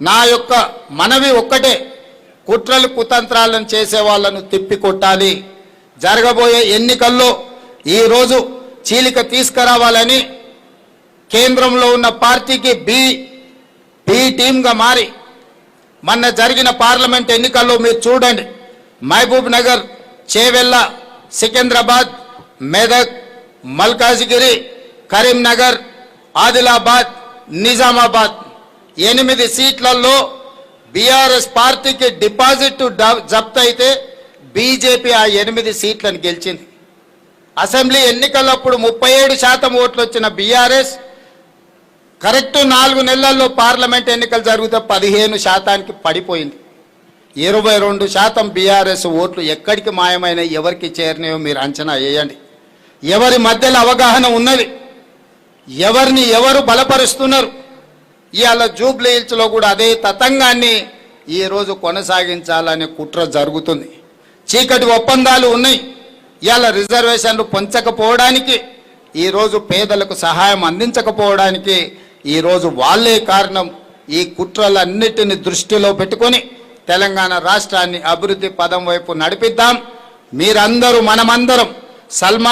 నా యొక్క మనవి ఒక్కటే, కుట్రలు కుతంత్రాలను చేసే వాళ్ళను తిప్పికొట్టాలి. జరగబోయే ఎన్నికల్లో ఈరోజు చీలిక తీసుకురావాలని కేంద్రంలో ఉన్న పార్టీకి బి టీమ్గా మారి మొన్న జరిగిన పార్లమెంట్ ఎన్నికల్లో మీరు చూడండి, మహబూబ్ నగర్, చేవెళ్ళ, సికింద్రాబాద్, మెదక్, మల్కాజిగిరి, కరీంనగర్, ఆదిలాబాద్, నిజామాబాద్ 8 సీట్లలో బీఆర్ఎస్ పార్టీకి డిపాజిట్ జప్తు అయితే బీజేపీ ఆ 8 సీట్లను గెలిచింది. అసెంబ్లీ ఎన్నికలప్పుడు 37% ఓట్లు వచ్చిన బీఆర్ఎస్ కరెక్ట్ 4 నెలల్లో పార్లమెంట్ ఎన్నికలు జరిగితే 15% పడిపోయింది. 22% బీఆర్ఎస్ ఓట్లు ఎక్కడికి మాయమైన, ఎవరికి చేరినాయో మీరు అంచనా వేయండి. ఎవరి మధ్యలో అవగాహన ఉన్నది, ఎవరిని ఎవరు బలపరుస్తున్నారు. ఇవాళ జూబ్లీ హిల్స్లో కూడా అదే తతంగాన్ని ఈరోజు కొనసాగించాలనే కుట్ర జరుగుతుంది. చీకటి ఒప్పందాలు ఉన్నాయి. ఇవాళ రిజర్వేషన్లు పొంచకపోవడానికి, ఈరోజు పేదలకు సహాయం అందించకపోవడానికి ఈరోజు వాళ్ళే కారణం. ఈ కుట్రలన్నిటిని దృష్టిలో పెట్టుకొని తెలంగాణ రాష్ట్రాన్ని అభివృద్ధి పదం వైపు నడిపిద్దాం. మీరందరూ, మనమందరం సల్మాన్